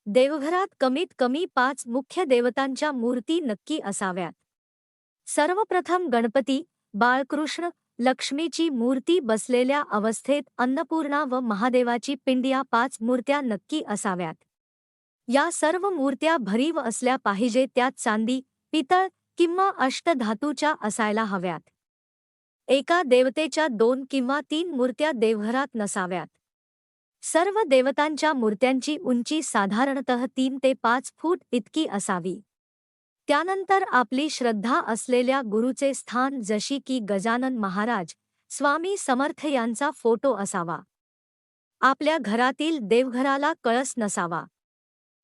देवघरात कमीत कमी 5 मुख्य देवतांच्या मूर्ती नक्की असाव्यात. सर्वप्रथम गणपती, बाळकृष्ण, लक्ष्मीची मूर्ती बसलेल्या अवस्थेत अन्नपूर्णा व महादेवाची पिंड या 5 मूर्त्या नक्की असाव्यात. या सर्व मूर्त्या भरीव असल्या पाहिजे, त्यात चांदी, पितळ किंवा अष्टधातूच्या असायला हव्यात. एका देवतेच्या 2 किंवा 3 मूर्त्या देवघरात नसाव्यात. सर्व देवतांच्या मूर्त्यांची उंची साधारणतः 3 ते 5 फूट इतकी असावी. त्यानंतर आपली श्रद्धा असलेल्या गुरूचे स्थान जशी की गजानन महाराज, स्वामी समर्थ यांचा फोटो असावा. आपल्या घरातील देवघराला कळस नसावा.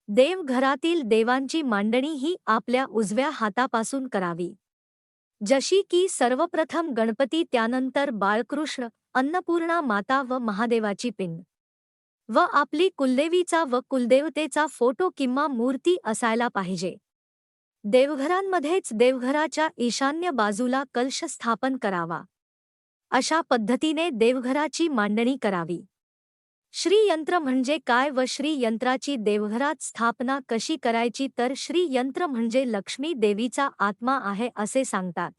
देवघरातील देवांची मांडणी ही आपल्या उजव्या हातापासून करावी. जशी की सर्वप्रथम गणपती, त्यानंतर बाळकृष्ण, अन्नपूर्णा माता व महादेवाची पिंड व आपली कुलदेवीचा व कुलदेवतेचा फोटो किंवा मूर्ती असायला पाहिजे. देवघरांमध्येच देवघराच्या ईशान्य बाजूला कलश स्थापन करावा. अशा पद्धतीने देवघराची मांडणी करावी. श्रीयंत्र म्हणजे काय व श्रीयंत्राची देवघरात स्थापना कशी करायची, तर श्रीयंत्र म्हणजे लक्ष्मी देवीचा आत्मा आहे असे सांगतात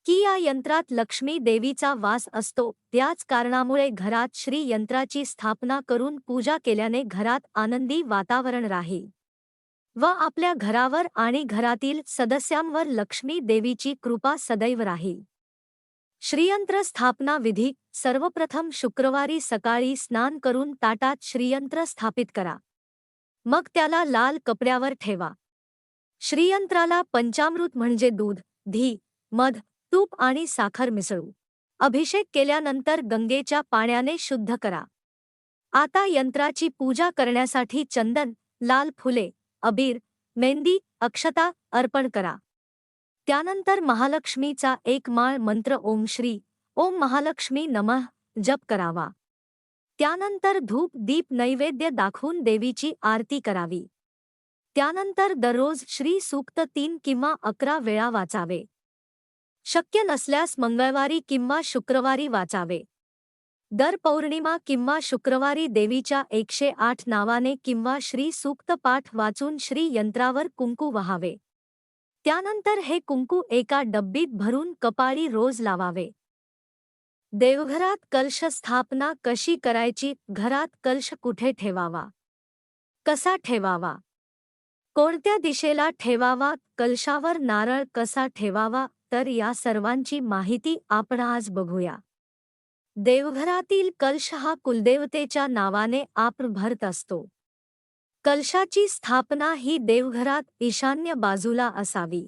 की या यंत्रात लक्ष्मी देवीचा वास असतो. त्याच कारणामुळे घरात श्रीयंत्राची स्थापना करून पूजा केल्याने घरात आनंदी वातावरण राहील व आपल्या घरावर आणि घरातील सदस्यांवर लक्ष्मी देवीची कृपा सदैव राहील. श्रीयंत्र स्थापना विधी: सर्वप्रथम शुक्रवारी सकाळी स्नान करून ताटात श्रीयंत्र स्थापित करा. मग त्याला लाल कपड्यावर ठेवा. श्रीयंत्राला पंचामृत म्हणजे दूध, घी, मध, तूप आणि साखर मिसळू अभिषेक केल्यानंतर गंगेच्या पाण्याने शुद्ध करा. आता यंत्राची पूजा करण्यासाठी चंदन, लाल फुले, अबीर, मेहंदी, अक्षता अर्पण करा. त्यानंतर महालक्ष्मीचा एक माळ मंत्र ओम श्री ओम महालक्ष्मी नमः जप करावा. त्यानंतर धूप दीप नैवेद्य दाखवून देवीची आरती करावी. त्यानंतर दररोज श्री सूक्त 3 किंवा 11 वेळा वाचावे. शक्य नसल्यास मंगळवारी किंवा शुक्रवारी वाचावे. दर पौर्णिमा किंवा शुक्रवारी देवीच्या 108 नावाने किंवा श्री सूक्त पाठ वाचून श्री यंत्रावर कुंकू वहावे. त्यानंतर हे कुंकू एका डब्बीत भरून कपाळी रोज लावावे. देवघरात कलश स्थापना कशी करायची? घरात कलश कुठे ठेवावा? कसा ठेवावा? कोणत्या दिशेला ठेवावा? कलशावर नारळ कसा ठेवावा? तर या सर्वांची माहिती आपण आज बघूया. देवघरातील कलश हा कुलदेवतेच्या नावाने आपण भरत असतो. कलशाची स्थापना ही देवघरात ईशान्य बाजूला असावी.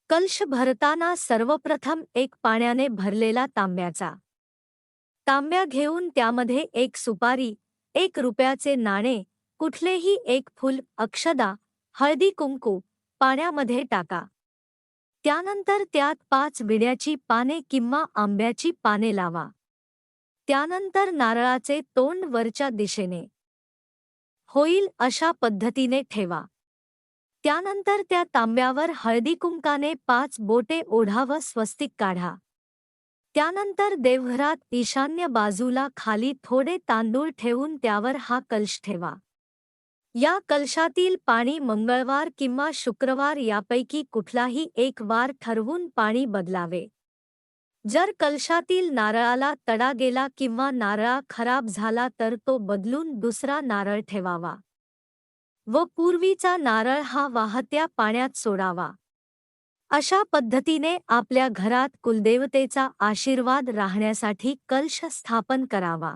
कलश भरताना सर्वप्रथम एक पाण्याने भरलेला तांब्या घेऊन त्यामध्ये 1 सुपारी, 1 रुपयाचे नाणे, कुठलेही 1 फूल, अक्षदा, हळदी कुंकू पाण्यामध्ये टाका. त्यानंतर त्यात 5 विड्याची पाने किंवा आंब्याची पाने लावा. त्यानंतर नारळाचे तोंड वरच्या दिशेने होईल अशा पद्धतीने ठेवा. त्यानंतर त्या तांब्यावर हळदीकुंकाने 5 बोटे ओढा व स्वस्तिक काढा. त्यानंतर देवघरात ईशान्य बाजूला खाली थोडे तांदूळ ठेवून त्यावर हा कलश ठेवा. या कलशातील पाणी मंगळवार किंवा शुक्रवार यापैकी कुठलाही एक वार ठरवून पाणी बदलावे. जर कलशातील नारळाला तडा गेला किंवा नारळ खराब झाला तर तो बदलून दुसरा नारळ ठेवावा व पूर्वीचा नारळ हा वाहत्या पाण्यात सोडावा. अशा पद्धतीने आपल्या घरात कुलदेवतेचा आशीर्वाद राहण्यासाठी कलश स्थापन करावा.